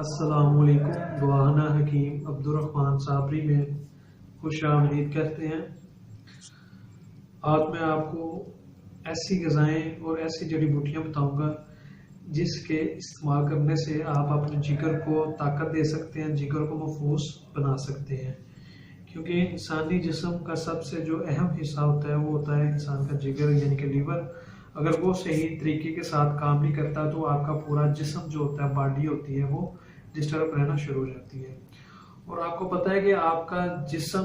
अस्सलामुअलैकुम। दुआना हकीम अब्दुर्रहमान साबरी में खुश आमदीद कहते हैं। आज मैं आपको ऐसी ग़िज़ाएँ और ऐसी जड़ी बूटियाँ बताऊंगा जिसके इस्तेमाल करने से आप अपने जिगर को ताकत दे सकते हैं, जिगर को महफूज बना सकते हैं। क्योंकि इंसानी जिस्म का सबसे जो अहम हिस्सा होता है वो होता है इंसान का जिगर यानी कि लीवर। अगर वो सही तरीके के साथ काम नहीं करता तो आपका पूरा जिस्म जो होता है, बॉडी होती है, वो डिस्टर्ब रहना शुरू हो जाती है। और आपको पता है कि आपका जिस्म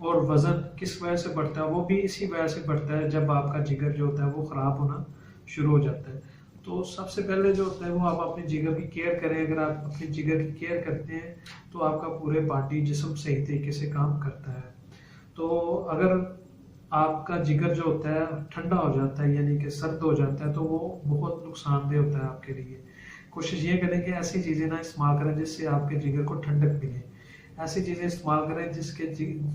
और वज़न किस वजह से बढ़ता है, वो भी इसी वजह से बढ़ता है जब आपका जिगर जो होता है वो ख़राब होना शुरू हो जाता है। तो सबसे पहले जो होता है वो आप अपने जिगर की केयर करें। अगर आप अपने जिगर की केयर करते हैं तो आपका पूरे बॉडी जिस्म सही तरीके से काम करता है। तो अगर आपका जिगर जो होता है ठंडा हो जाता है यानी कि सर्द हो जाता है तो वो बहुत नुकसानदेह होता है आपके लिए। कोशिश ये करें कि ऐसी चीज़ें ना इस्तेमाल करें जिससे आपके जिगर को ठंडक मिले। ऐसी चीज़ें इस्तेमाल करें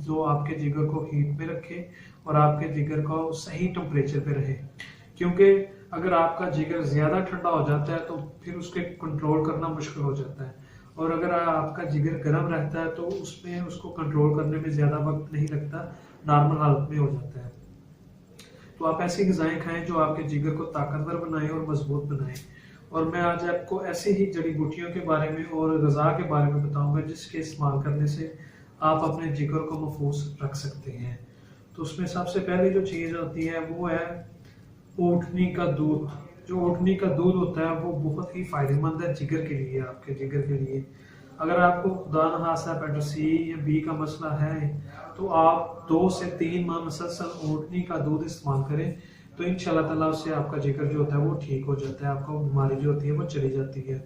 जो आपके जिगर को हीट में रखे और आपके जिगर को सही टेम्परेचर पे रहे। क्योंकि अगर आपका जिगर ज़्यादा ठंडा हो जाता है तो फिर उसके कंट्रोल करना मुश्किल हो जाता है, और अगर आपका जिगर गर्म रहता है तो उसमें उसको कंट्रोल करने में ज़्यादा वक्त नहीं लगता, नॉर्मल हालत में हो जाता है। तो आप ऐसी ग़िज़ाएँ खाएं जो आपके जिगर को ताकतवर बनाएं और मजबूत बनाएं। और मैं आज आपको ऐसी ही जड़ी बूटियों के बारे में और ग़िज़ा के बारे में बताऊंगा जिसके इस्तेमाल करने से आप अपने जिगर को महफूज रख सकते हैं। तो उसमें सबसे पहले जो चीज़ होती है वो है ऊँटनी का दूध। जो ऊँटनी का दूध होता है वो बहुत ही फायदेमंद है जिगर के लिए, आपके जिगर के लिए। अगर आपको खुदा न खास्ता हेपेटाइटिस सी या बी का मसला है तो आप 2 से 3 माह मुसलसल ऊँटनी का दूध इस्तेमाल करें तो इंशाल्लाह ताला उससे आपका जिगर जो होता है वो ठीक हो जाता है, आपको बीमारी जो होती है वो चली जाती है।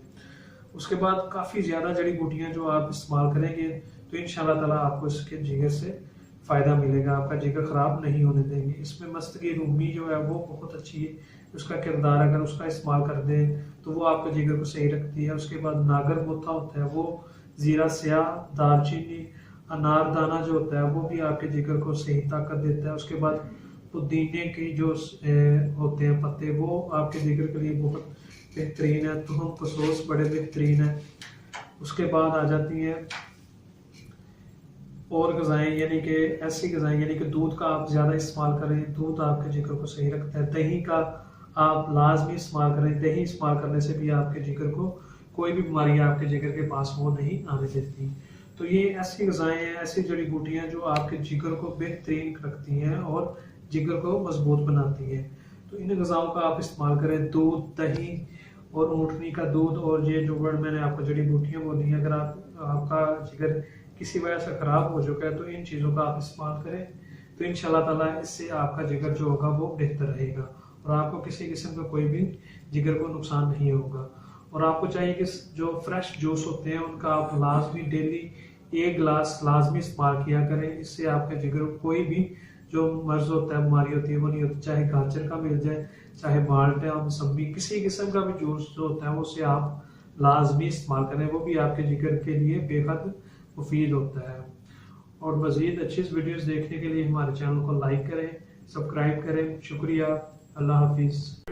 उसके बाद काफ़ी ज़्यादा जड़ी बूटियाँ जो आप इस्तेमाल करेंगे तो इंशाल्लाह ताला आपको इसके जिगर से फ़ायदा मिलेगा, आपका जिगर ख़राब नहीं होने देंगे। इसमें मस्तगी रूमी जो है वो बहुत अच्छी है, उसका किरदार अगर उसका इस्तेमाल कर दें तो वो आपके जिगर को सही रखती है। उसके बाद नागर मोथा होता है, वो ज़ीरा स्याह, दालचीनी, अनारदाना जो होता है वो भी आपके जिगर को सही ताकत देता है। उसके बाद पुदीने की जो होते हैं पत्ते वो आपके जिगर के लिए बहुत बेहतरीन है। तुहम कसोस बड़े बेहतरीन है। उसके बाद आ जाती हैं और ग़िज़ाएँ यानी कि ऐसी ग़िज़ाएँ यानी कि दूध का आप ज़्यादा इस्तेमाल करें, दूध आपके जिगर को सही रखता है। दही का आप लाजमी इस्तेमाल करें, दही इस्तेमाल करने से भी आपके जिगर को कोई भी बीमारी आपके जिगर के पास वो नहीं आने देती। तो ये ऐसी ग़िज़ाएँ हैं, ऐसी जड़ी बूटियाँ जो आपके जिगर को बेहतरीन रखती हैं और जिगर को मजबूत बनाती है। तो इन ग़िज़ाओं का आप इस्तेमाल करें, दूध, दही और ऊँटनी का दूध और ये जो वर्ड मैंने आपको जड़ी बूटियाँ बोली हैं। अगर आपका जिगर किसी वजह से ख़राब हो चुका है तो इन चीज़ों का आप इस्तेमाल करें तो इंशाल्लाह ताला इससे आपका जिगर जो होगा वो बेहतर रहेगा और आपको किसी किस्म का कोई भी जिगर को नुकसान नहीं होगा। और आपको चाहिए कि जो फ्रेश जूस होते हैं उनका आप लाजमी डेली 1 गिलास लाजमी इस्तेमाल किया करें। इससे आपके जिगर को कोई भी जो मर्ज होता है, बीमारी होती है वो नहीं होती। चाहे गाजर का मिल जाए, चाहे माल्टा, मौसम्बी, किसी किस्म का भी जूस जो होता है उससे आप लाजमी इस्तेमाल करें, वो भी आपके जिगर के लिए बेहद मुफीद होता है। और मज़ीद अच्छी वीडियोस देखने के लिए हमारे चैनल को लाइक करें, सब्सक्राइब करें। शुक्रिया। अल्लाह हाफिज़।